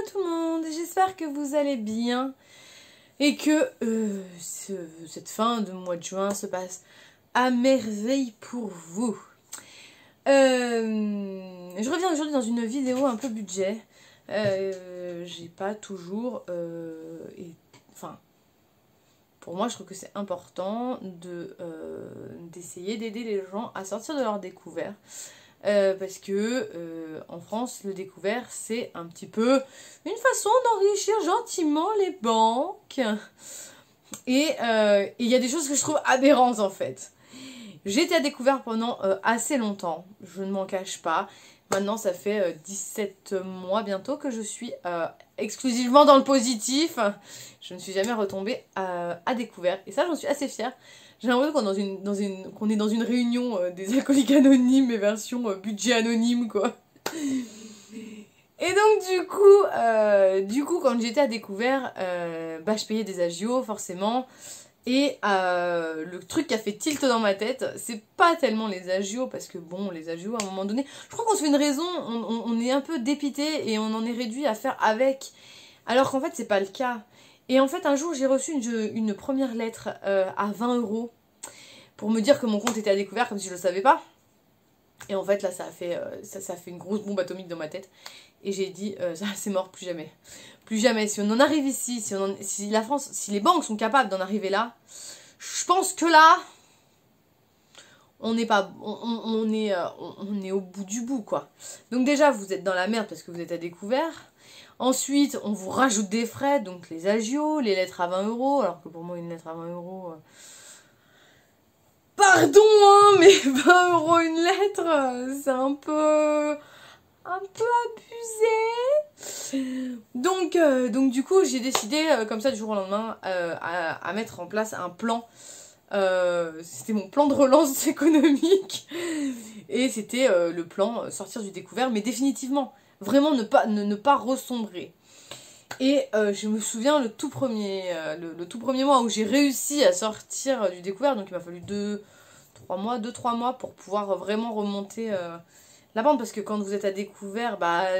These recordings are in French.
tout le monde, j'espère que vous allez bien et que cette fin de mois de juin se passe à merveille pour vous. Je reviens aujourd'hui dans une vidéo un peu budget. J'ai pas toujours... Enfin, pour moi je trouve que c'est important d'essayer d'aider les gens à sortir de leur découvert. Parce que en France, le découvert, c'est un petit peu une façon d'enrichir gentiment les banques. Et il y a des choses que je trouve aberrantes en fait. J'ai été à découvert pendant assez longtemps, je ne m'en cache pas. Maintenant, ça fait 17 mois bientôt que je suis exclusivement dans le positif. Je ne suis jamais retombée à découvert. Et ça, j'en suis assez fière. J'ai l'impression qu'on est dans une réunion des alcooliques anonymes, mais version budget anonyme, quoi. Et donc, du coup, quand j'étais à découvert, je payais des agios, forcément. Et le truc qui a fait tilt dans ma tête, c'est pas tellement les agios, parce que bon, les agios, à un moment donné, je crois qu'on se fait une raison, on est un peu dépité et on en est réduit à faire avec. Alors qu'en fait, c'est pas le cas. Et en fait, un jour, j'ai reçu une première lettre à 20 € pour me dire que mon compte était à découvert, comme si je le savais pas. Et en fait, là, ça a fait une grosse bombe atomique dans ma tête. Et j'ai dit, c'est mort, plus jamais. Plus jamais. Si on en arrive ici, si la France, si les banques sont capables d'en arriver là, je pense que là, on est au bout du bout, quoi. Donc déjà, vous êtes dans la merde parce que vous êtes à découvert. Ensuite, on vous rajoute des frais, donc les agios, les lettres à 20 €, alors que pour moi, une lettre à 20 €... Pardon, hein, mais 20 € une lettre, c'est un peu abusé. Donc du coup, j'ai décidé, comme ça, du jour au lendemain, à mettre en place un plan. C'était mon plan de relance économique. Et c'était le plan sortir du découvert, mais définitivement. Vraiment ne pas ressombrer. Et je me souviens le tout premier mois où j'ai réussi à sortir du découvert, donc il m'a fallu 2-3 mois pour pouvoir vraiment remonter la pente, parce que quand vous êtes à découvert,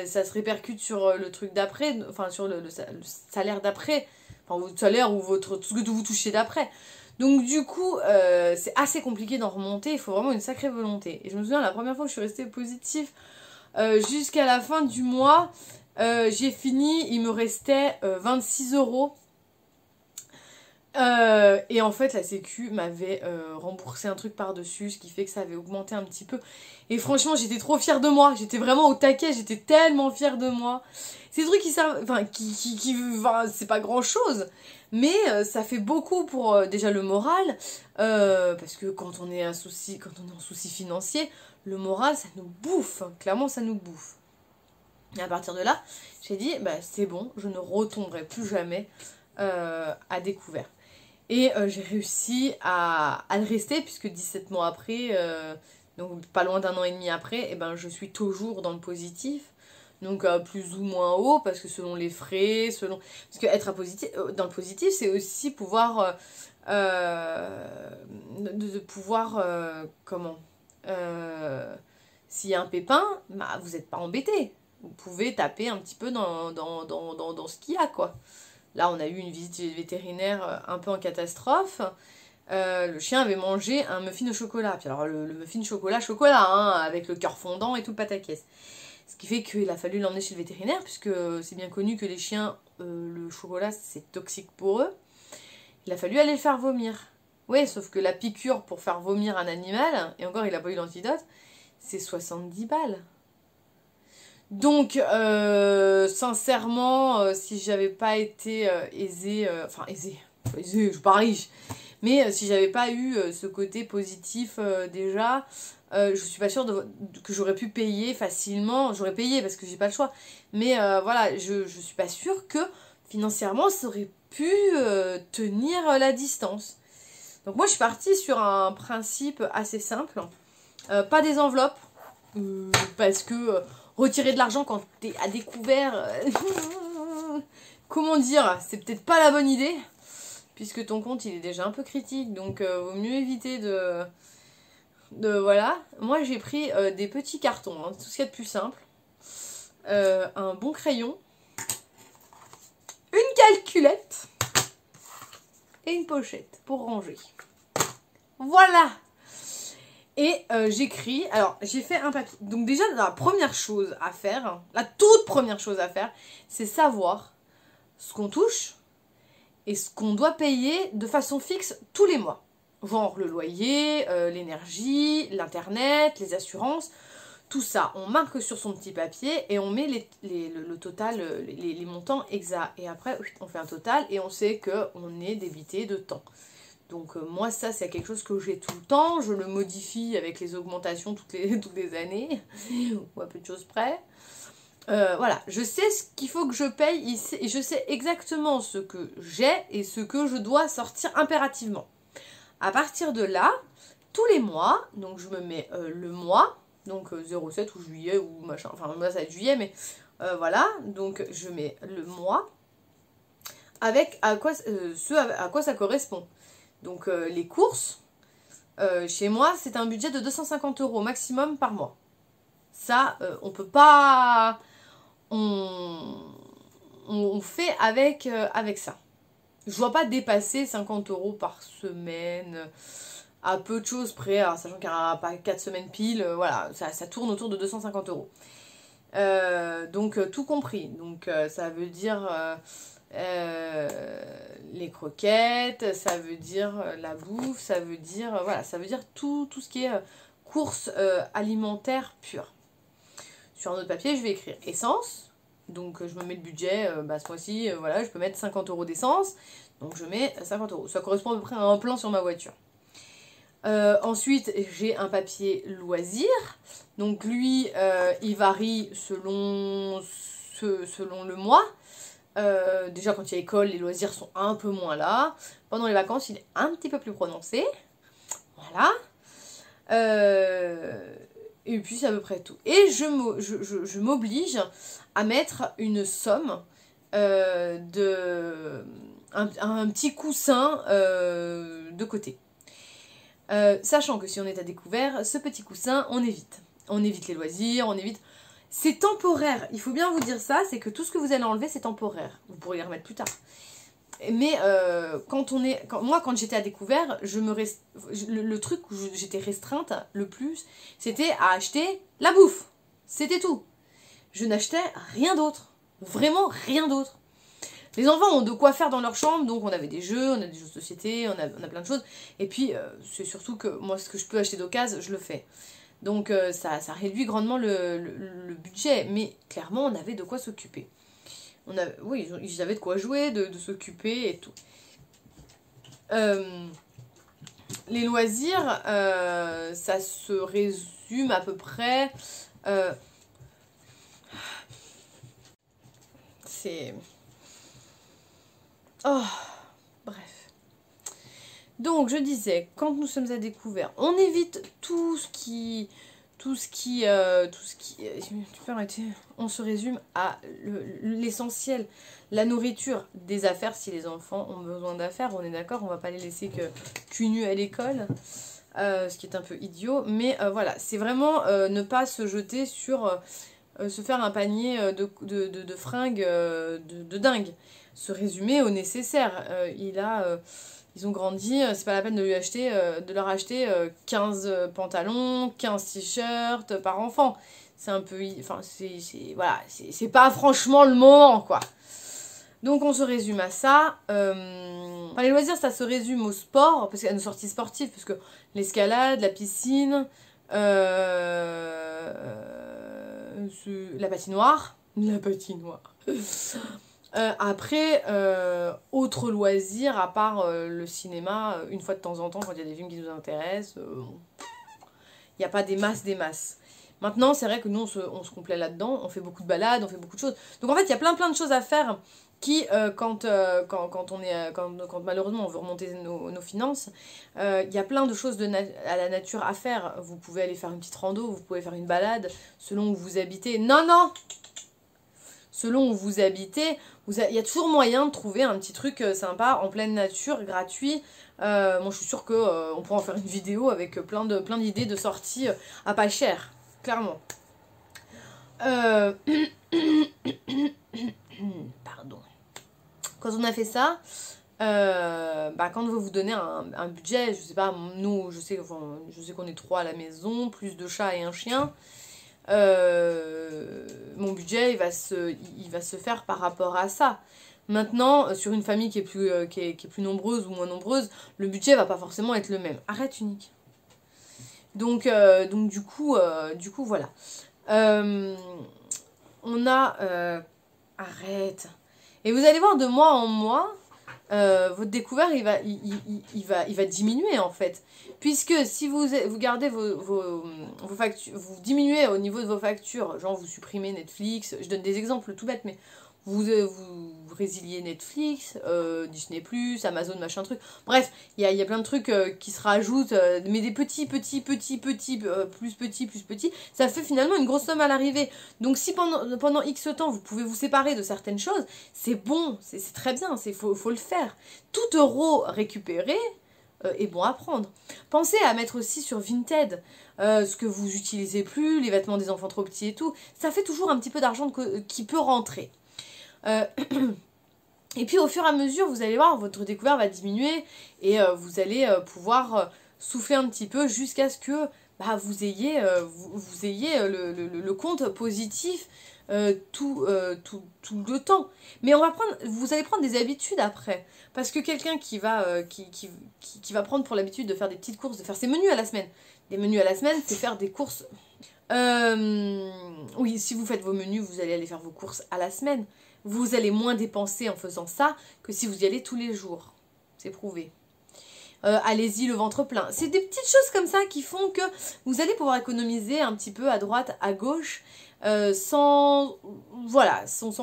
ça se répercute sur le truc d'après, enfin sur le salaire d'après, enfin votre salaire ou tout ce que vous touchez d'après. Donc du coup, c'est assez compliqué d'en remonter, il faut vraiment une sacrée volonté. Et je me souviens la première fois que je suis restée positive jusqu'à la fin du mois, j'ai fini, il me restait 26 €. Et en fait la sécu m'avait remboursé un truc par-dessus, ce qui fait que ça avait augmenté un petit peu. Et franchement j'étais trop fière de moi, j'étais vraiment au taquet, j'étais tellement fière de moi. C'est des trucs qui servent, enfin c'est pas grand chose, mais ça fait beaucoup pour déjà le moral, parce que quand on est en souci financier, le moral ça nous bouffe, clairement ça nous bouffe. Et à partir de là, j'ai dit, c'est bon, je ne retomberai plus jamais à découvert. Et j'ai réussi à le rester, puisque 17 mois après, donc pas loin d'1 an et demi après, je suis toujours dans le positif. Donc plus ou moins haut, parce que selon les frais, parce que être dans le positif, c'est aussi pouvoir... s'il y a un pépin, vous n'êtes pas embêté. Vous pouvez taper un petit peu dans ce qu'il y a, quoi. Là, on a eu une visite vétérinaire un peu en catastrophe. Le chien avait mangé un muffin au chocolat. Puis alors, le muffin chocolat, hein, avec le cœur fondant et tout le pataquès. Ce qui fait qu'il a fallu l'emmener chez le vétérinaire, puisque c'est bien connu que les chiens, le chocolat, c'est toxique pour eux. Il a fallu aller le faire vomir. Oui, sauf que la piqûre pour faire vomir un animal, et encore, il n'a pas eu l'antidote, c'est 70 balles. Donc, sincèrement, si j'avais pas été aisée, je suis pas riche, mais si j'avais pas eu ce côté positif déjà, je suis pas sûre que j'aurais pu payer facilement. J'aurais payé parce que j'ai pas le choix, mais voilà, je suis pas sûre que financièrement ça aurait pu tenir la distance. Donc moi je suis partie sur un principe assez simple, pas des enveloppes, parce que retirer de l'argent quand t'es à découvert, comment dire, c'est peut-être pas la bonne idée, puisque ton compte il est déjà un peu critique, donc vaut mieux éviter voilà. Moi j'ai pris des petits cartons, hein, tout ce qu'il y a de plus simple, un bon crayon, calculette et une pochette pour ranger. Voilà. Et j'écris, alors j'ai fait un papier. Donc déjà la première chose à faire, la toute première chose à faire, c'est savoir ce qu'on touche et ce qu'on doit payer de façon fixe tous les mois. Genre le loyer, l'énergie, l'internet, les assurances, tout ça. On marque sur son petit papier et on met le total, les montants exacts. Et après on fait un total et on sait qu'on est débité de temps. Donc moi ça c'est quelque chose que j'ai tout le temps, je le modifie avec les augmentations toutes les années, ou à peu de choses près. Voilà, je sais ce qu'il faut que je paye ici, et je sais exactement ce que j'ai et ce que je dois sortir impérativement. À partir de là, tous les mois, donc je me mets le mois, donc 07 ou juillet ou machin, enfin moi ça va être juillet, mais voilà, donc je mets le mois avec à quoi ça correspond. Donc les courses, chez moi, c'est un budget de 250 € maximum par mois. Ça, on peut pas... On fait avec ça. Je ne dois pas dépasser 50 € par semaine, à peu de choses près, alors, sachant qu'il n'y aura pas 4 semaines pile, voilà, ça tourne autour de 250 €. Donc tout compris. Donc ça veut dire... les croquettes, ça veut dire la bouffe, ça veut dire voilà, ça veut dire tout ce qui est courses alimentaires pures. Sur un autre papier, je vais écrire essence. Donc je me mets le budget, ce mois-ci, voilà, je peux mettre 50 € d'essence. Donc je mets 50 €. Ça correspond à peu près à un plan sur ma voiture. Ensuite, j'ai un papier loisir. Donc lui, il varie selon le mois. Déjà quand il y a école, les loisirs sont un peu moins là. Pendant les vacances, il est un petit peu plus prononcé. Voilà. Et puis c'est à peu près tout. Et je m'oblige à mettre une somme un petit coussin de côté. Sachant que si on est à découvert, ce petit coussin, on évite. On évite les loisirs, on évite... C'est temporaire, il faut bien vous dire ça, c'est que tout ce que vous allez enlever, c'est temporaire. Vous pourrez les remettre plus tard. Mais moi, quand j'étais à découvert, le truc où j'étais restreinte le plus, c'était à acheter la bouffe. C'était tout. Je n'achetais rien d'autre. Vraiment rien d'autre. Les enfants ont de quoi faire dans leur chambre, donc on avait des jeux, on a des jeux de société, on a plein de choses. Et puis, c'est surtout que moi, ce que je peux acheter d'occasion, je le fais. Donc ça réduit grandement le budget, mais clairement on avait de quoi s'occuper. Oui, ils avaient de quoi jouer, de s'occuper et tout. Les loisirs, ça se résume à peu près... c'est... Oh, bref. Donc je disais, quand nous sommes à découvert, on évite tout ce qui tu peux arrêter. On se résume à l'essentiel, la nourriture, des affaires si les enfants ont besoin d'affaires, on est d'accord, on va pas les laisser cul nu à l'école, ce qui est un peu idiot, mais voilà, c'est vraiment ne pas se jeter sur se faire un panier de fringues de dingue, se résumer au nécessaire. Ils ont grandi, c'est pas la peine de leur acheter 15 pantalons, 15 t-shirts par enfant. C'est un peu... Enfin, voilà, c'est pas franchement le moment, quoi. Donc on se résume à ça. Enfin, les loisirs, ça se résume au sport, parce qu'il y a nos sorties sportives, parce que l'escalade, la piscine, la patinoire. Après, autre loisir, à part le cinéma, une fois de temps en temps, quand il y a des films qui nous intéressent, il n'y a pas des masses. Maintenant, c'est vrai que nous, on se complaît là-dedans, on fait beaucoup de balades, on fait beaucoup de choses. Donc en fait, il y a plein de choses à faire qui, quand malheureusement on veut remonter nos finances, il y a plein de choses à la nature à faire. Vous pouvez aller faire une petite rando, vous pouvez faire une balade, selon où vous habitez. Non! Selon où vous habitez, il y a toujours moyen de trouver un petit truc sympa, en pleine nature, gratuit. Moi, je suis sûre qu'on pourra en faire une vidéo avec plein d'idées de sorties à pas cher, clairement. Pardon. Quand on a fait ça, quand on veut vous donner un budget, je sais pas, nous, je sais qu'on est 3 à la maison, plus 2 chats et un chien. Mon budget, il va se faire par rapport à ça. Maintenant, sur une famille qui est plus nombreuse ou moins nombreuse, le budget va pas forcément être le même. Arrête, Unique. Donc du coup, voilà. On a... arrête. Et vous allez voir, de mois en mois, votre découvert, il va diminuer, en fait. Puisque si vous gardez vos factures, vous diminuez au niveau de vos factures, genre vous supprimez Netflix, je donne des exemples tout bêtes, mais vous résiliez Netflix, Disney+, Amazon, machin truc. Bref, il y a plein de trucs qui se rajoutent, mais des petits, plus petits, ça fait finalement une grosse somme à l'arrivée. Donc si pendant X temps, vous pouvez vous séparer de certaines choses, c'est bon, c'est très bien, faut le faire. Tout euro récupéré est bon à prendre. Pensez à mettre aussi sur Vinted ce que vous utilisez plus, les vêtements des enfants trop petits et tout. Ça fait toujours un petit peu d'argent qui peut rentrer. Et puis au fur et à mesure, vous allez voir, votre découvert va diminuer et vous allez pouvoir souffler un petit peu jusqu'à ce que vous ayez le compte positif tout le temps. Mais vous allez prendre des habitudes après. Parce que quelqu'un qui va prendre pour l'habitude de faire des petites courses, de faire ses menus à la semaine. Des menus à la semaine, c'est faire des courses. Oui, si vous faites vos menus, vous allez aller faire vos courses à la semaine. Vous allez moins dépenser en faisant ça que si vous y allez tous les jours. C'est prouvé. Allez-y le ventre plein. C'est des petites choses comme ça qui font que vous allez pouvoir économiser un petit peu à droite, à gauche, sans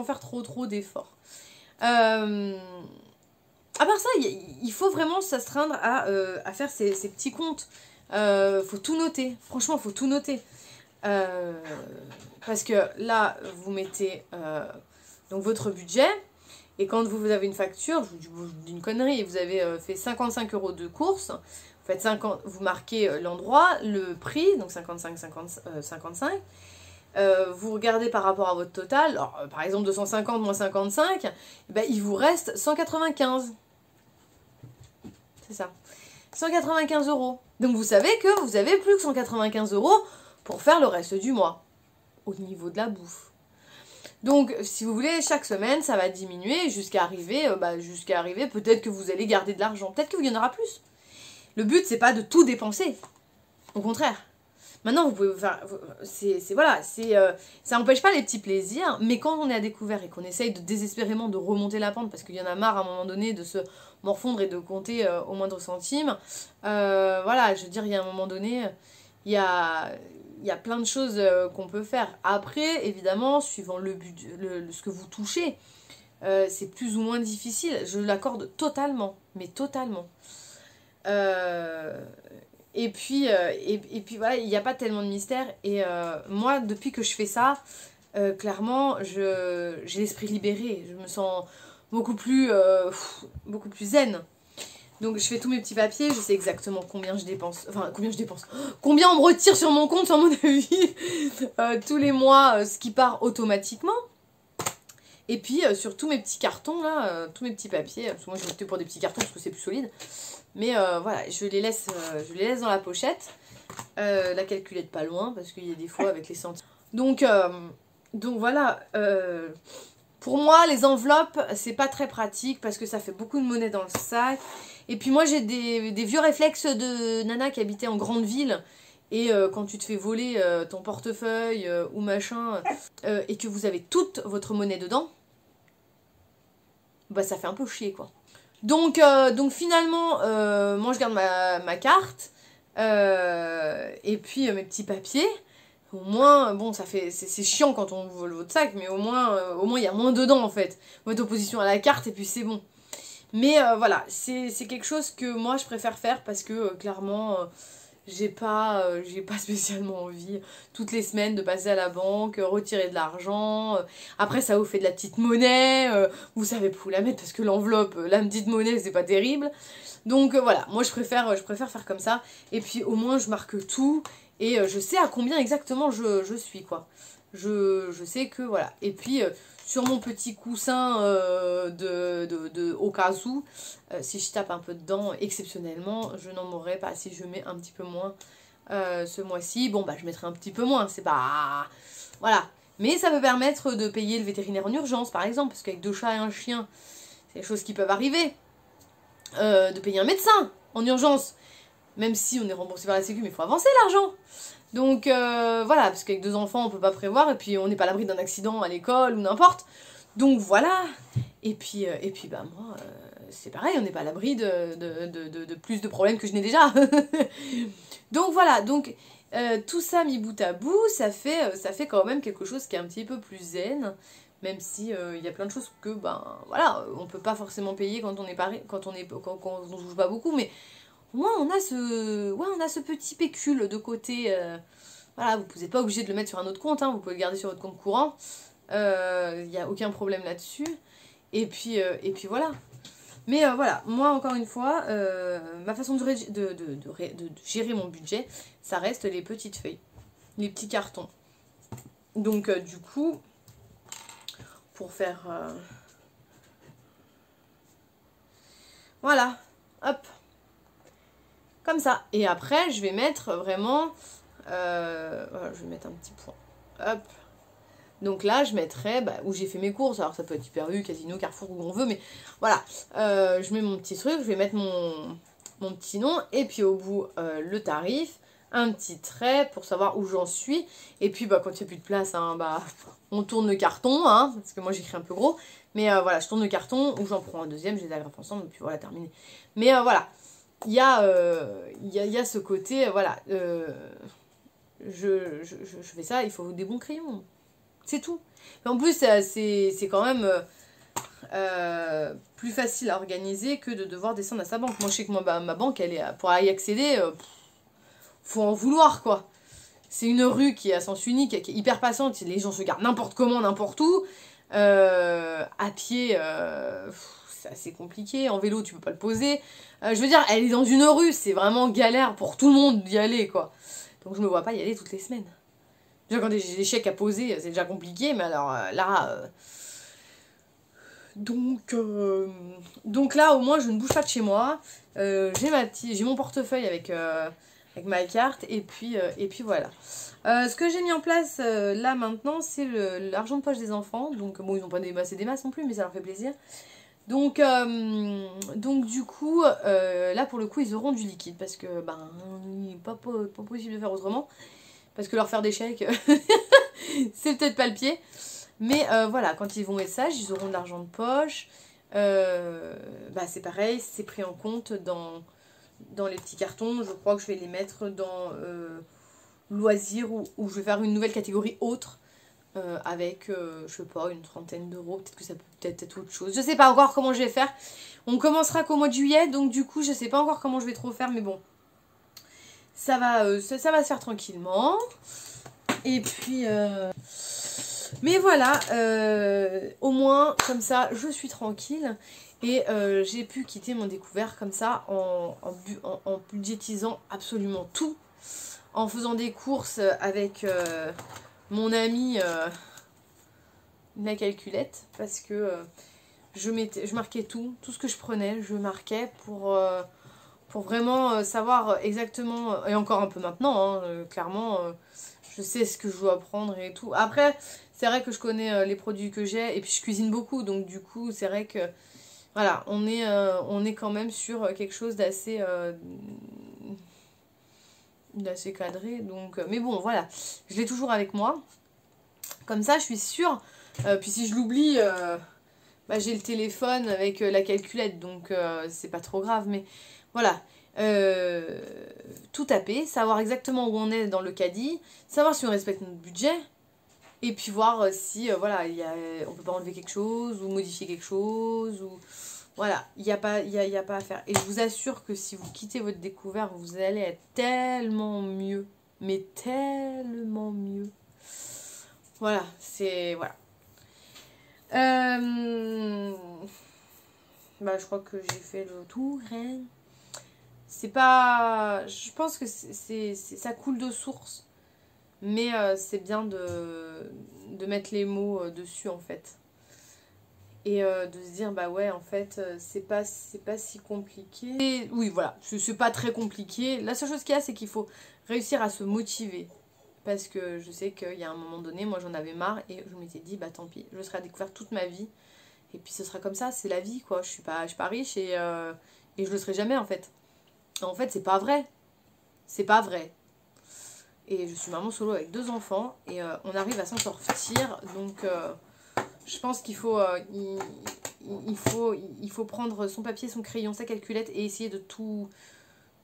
faire trop d'efforts. À part ça, il faut vraiment s'astreindre à faire ces petits comptes. Faut tout noter. Franchement, faut tout noter. Parce que là, vous mettez donc votre budget. Et quand vous avez une facture, je vous dis une connerie, vous avez fait 55 € de course, vous marquez l'endroit, le prix, donc 55, vous regardez par rapport à votre total, alors, par exemple 250 moins 55, il vous reste 195. C'est ça. 195 €. Donc vous savez que vous avez plus que 195 € pour faire le reste du mois, au niveau de la bouffe. Donc, si vous voulez, chaque semaine, ça va diminuer jusqu'à arriver, peut-être que vous allez garder de l'argent. Peut-être qu'il y en aura plus. Le but, c'est pas de tout dépenser. Au contraire. Maintenant, vous pouvez faire... ça n'empêche pas les petits plaisirs, mais quand on est à découvert et qu'on essaye désespérément de remonter la pente, parce qu'il y en a marre à un moment donné de se morfondre et de compter au moindre centime, je veux dire, il y a un moment donné, il y a plein de choses qu'on peut faire. Après, évidemment, suivant ce que vous touchez, c'est plus ou moins difficile. Je l'accorde totalement, mais totalement. Et puis voilà, il n'y a pas tellement de mystère. Et moi, depuis que je fais ça, clairement, j'ai l'esprit libéré. Je me sens beaucoup plus zen. Donc je fais tous mes petits papiers, je sais exactement combien je dépense, combien on me retire sur mon compte, à mon avis, tous les mois, ce qui part automatiquement. Et puis sur tous mes petits cartons, là, tous mes petits papiers, parce que moi j'ai opté pour des petits cartons parce que c'est plus solide. Mais voilà, je les laisse dans la pochette, la calculette pas loin, parce qu'il y a des fois avec les centimes. Donc voilà, pour moi, les enveloppes, c'est pas très pratique parce que ça fait beaucoup de monnaie dans le sac. Et puis moi, j'ai des vieux réflexes de nana qui habitait en grande ville. Et quand tu te fais voler ton portefeuille ou machin, et que vous avez toute votre monnaie dedans, ça fait un peu chier, quoi. Donc finalement, moi, je garde ma carte, et puis mes petits papiers. Au moins, bon, c'est chiant quand on vole votre sac, mais au moins, il y a moins dedans, en fait. Vous mettez opposition à la carte, et puis c'est bon. Mais voilà, c'est quelque chose que moi, je préfère faire, parce que, clairement, j'ai pas spécialement envie, toutes les semaines, de passer à la banque, retirer de l'argent. Après, ça vous fait de la petite monnaie, vous savez pas où la mettre, parce que l'enveloppe, la petite monnaie, c'est pas terrible. Donc voilà, moi, je préfère faire comme ça. Et puis, au moins, je marque tout. Et je sais à combien exactement je suis, quoi. Je sais que, voilà. Et puis, sur mon petit coussin au cas où, si je tape un peu dedans, exceptionnellement, je n'en mourrai pas. Si je mets un petit peu moins ce mois-ci, bon bah je mettrai un petit peu moins, c'est pas... Voilà. Mais ça peut permettre de payer le vétérinaire en urgence, par exemple, parce qu'avec 2 chats et un chien, c'est des choses qui peuvent arriver. De payer un médecin en urgence, même si on est remboursé par la sécu, mais il faut avancer l'argent. Donc voilà, parce qu'avec 2 enfants, on peut pas prévoir, et puis on n'est pas à l'abri d'un accident à l'école ou n'importe. Donc voilà. Et puis bah moi, c'est pareil, on n'est pas à l'abri de plus de problèmes que je n'ai déjà. Donc voilà, donc tout ça mis bout à bout, ça fait quand même quelque chose qui est un petit peu plus zen. Même si il y a plein de choses que ben voilà, on peut pas forcément payer quand on joue pas beaucoup, mais au moins on a ce petit pécule de côté. Voilà, vous n'êtes pas obligé de le mettre sur un autre compte, hein, vous pouvez le garder sur votre compte courant. Il n'y a aucun problème là-dessus. Et puis voilà. Mais voilà, moi encore une fois, ma façon de gérer mon budget, ça reste les petites feuilles, les petits cartons. Donc du coup, pour faire... Voilà, hop, comme ça. Et après, je vais mettre vraiment... voilà, je vais mettre un petit point. Hop. Donc là, je mettrai où j'ai fait mes courses. Alors ça peut être Hyper U, Casino, Carrefour, où on veut. Mais voilà, je mets mon petit truc. Je vais mettre mon petit nom. Et puis au bout, le tarif. Un petit trait pour savoir où j'en suis. Et puis quand il n'y a plus de place, hein, on tourne le carton. Hein, parce que moi j'écris un peu gros. Mais voilà, je tourne le carton. Ou j'en prends un deuxième. Je les agrafe ensemble. Et puis voilà, terminé. Mais voilà, il y a ce côté... voilà, je fais ça. Il faut des bons crayons. C'est tout. Mais en plus, c'est quand même plus facile à organiser que de devoir descendre à sa banque. Moi, je sais que ma banque, pour y accéder, faut en vouloir, quoi. C'est une rue qui est à sens unique, qui est hyper passante. Les gens se gardent n'importe comment, n'importe où. À pied, c'est assez compliqué. En vélo, tu peux pas le poser. Je veux dire, elle est dans une rue. C'est vraiment galère pour tout le monde d'y aller, quoi. Donc, je me vois pas y aller toutes les semaines. Déjà, quand j'ai des chèques à poser, c'est déjà compliqué, mais alors là... Donc là, au moins, je ne bouge pas de chez moi. J'ai mon portefeuille avec ma carte, et puis voilà. Ce que j'ai mis en place là maintenant, c'est l'argent de poche des enfants. Donc bon, ils n'ont pas démassé des masses non plus, mais ça leur fait plaisir. Donc du coup, là pour le coup, ils auront du liquide, parce que il n'est pas possible de faire autrement. Parce que leur faire des chèques, c'est peut-être pas le pied. Mais voilà, quand ils vont mettre ça, ils auront de l'argent de poche. C'est pareil, c'est pris en compte dans les petits cartons. Je crois que je vais les mettre dans loisirs, ou je vais faire une nouvelle catégorie autre. Avec, je sais pas, une 30aine d'euros. Peut-être que ça peut être autre chose. Je sais pas encore comment je vais faire. On commencera qu'au mois de juillet. Donc du coup, je sais pas encore comment je vais trop faire. Mais bon. Ça va se faire tranquillement. Et puis... Mais voilà, au moins, comme ça, je suis tranquille. Et j'ai pu quitter mon découvert comme ça, en budgétisant absolument tout. En faisant des courses avec mon ami la calculette. Parce que je marquais tout ce que je prenais, je marquais pour vraiment savoir exactement, et encore un peu maintenant, hein, clairement, je sais ce que je dois prendre et tout. Après, c'est vrai que je connais les produits que j'ai, et puis je cuisine beaucoup, donc du coup, c'est vrai que, voilà, on est quand même sur quelque chose d'assez cadré, donc, mais bon, voilà, je l'ai toujours avec moi, comme ça, je suis sûre, puis si je l'oublie, j'ai le téléphone avec la calculette, donc c'est pas trop grave, mais... Voilà, tout taper, savoir exactement où on est dans le caddie, savoir si on respecte notre budget, et puis voir si voilà, on peut pas enlever quelque chose, ou modifier quelque chose, ou voilà, il n'y a pas à faire. Et je vous assure que si vous quittez votre découvert, vous allez être tellement mieux, mais tellement mieux. Voilà, c'est... Voilà. Je crois que j'ai fait le tour, hein. C'est pas... Je pense que ça coule de source. Mais c'est bien de mettre les mots dessus, en fait. et de se dire bah ouais en fait c'est pas si compliqué. Et oui voilà, c'est pas très compliqué. La seule chose qu'il y a c'est qu'il faut réussir à se motiver. Parce que je sais qu'il y a un moment donné, moi j'en avais marre et je m'étais dit bah tant pis, je serai à découvert toute ma vie. Et puis ce sera comme ça, c'est la vie quoi. Je suis pas riche et je le serai jamais en fait. En fait c'est pas vrai. C'est pas vrai. Et je suis maman solo avec 2 enfants et on arrive à s'en sortir. Donc je pense qu'il faut, il faut prendre son papier, son crayon, sa calculette et essayer de tout,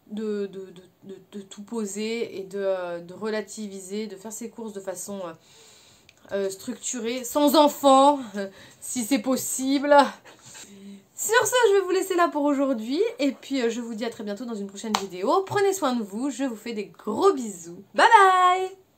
de tout poser et de relativiser, de faire ses courses de façon structurée, sans enfants, si c'est possible. Sur ce, je vais vous laisser là pour aujourd'hui. Et puis, je vous dis à très bientôt dans une prochaine vidéo. Prenez soin de vous. Je vous fais des gros bisous. Bye bye!